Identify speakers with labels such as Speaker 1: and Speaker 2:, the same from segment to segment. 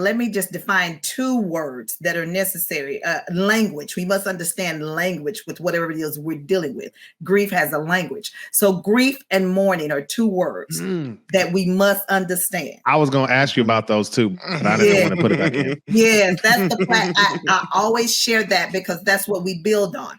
Speaker 1: let me just define two words that are necessary. Language. We must understand language with whatever it is we're dealing with. Grief has a language. So grief and mourning are two words that we must understand.
Speaker 2: I was going to ask you about those too, but I didn't want to put it back in.
Speaker 1: Yes, that's the plan. I always share that because that's what we build on.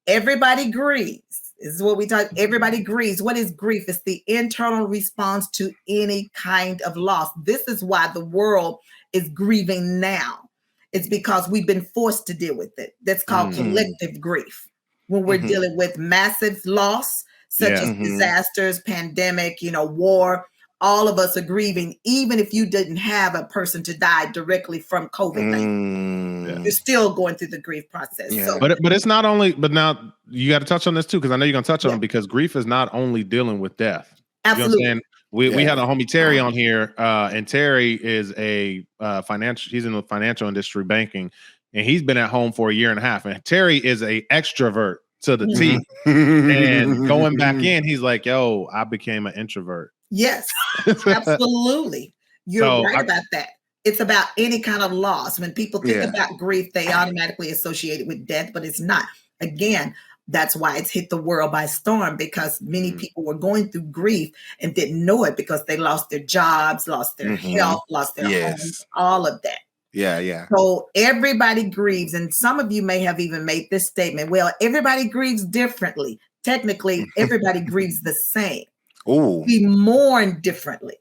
Speaker 1: Everybody grieves. This is what we talk. Everybody grieves. What is grief? It's the internal response to any kind of loss. This is why the world is grieving now. It's because we've been forced to deal with it. That's called collective grief. When we're dealing with massive loss, such as disasters, pandemic, war, all of us are grieving, even if you didn't have a person to die directly from COVID-19. You're still going through the grief process.
Speaker 2: Yeah. So, but it's not only, but now you got to touch on this too, because I know you're going to touch on it, because grief is not only dealing with death.
Speaker 1: Absolutely.
Speaker 2: You know what I'm saying? We had a homie Terry on here, and Terry is he's in the financial industry, banking, and he's been at home for a year and a half. And Terry is a extrovert to the T. And going back in, he's like, yo, I became an introvert.
Speaker 1: Yes, absolutely. You're right about that. It's about any kind of loss. When people think about grief, they automatically associate it with death, but it's not. Again, that's why it's hit the world by storm, because many people were going through grief and didn't know it because they lost their jobs, lost their health, lost their homes, all of that.
Speaker 3: Yeah.
Speaker 1: So everybody grieves. And some of you may have even made this statement. Well, everybody grieves differently. Technically, everybody grieves the same.
Speaker 3: Ooh.
Speaker 1: We mourn differently.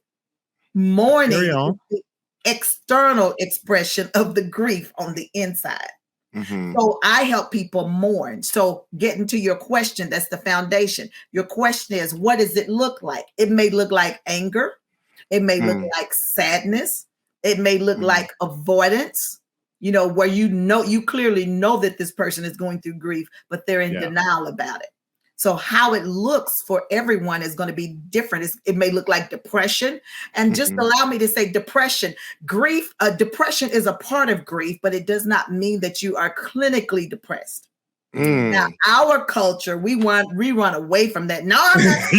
Speaker 1: Mourning is the external expression of the grief on the inside. So I help people mourn. So getting to your question, that's the foundation. Your question is, what does it look like? It may look like anger. It may look like sadness. It may look like avoidance, where you clearly know that this person is going through grief, but they're in denial about it. So how it looks for everyone is going to be different. It may look like depression. And just allow me to say depression. Depression is a part of grief, but it does not mean that you are clinically depressed. Now, our culture, we run away from that. No, I'm not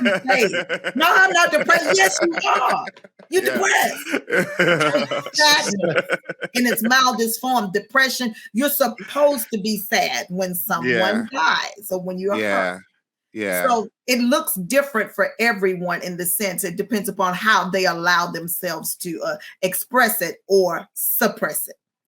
Speaker 1: depressed. No, I'm not depressed. Yes, you are. You're depressed. Sadness in its mildest form. Depression, you're supposed to be sad when someone dies or when you're hurt. So it looks different for everyone in the sense it depends upon how they allow themselves to express it or suppress it.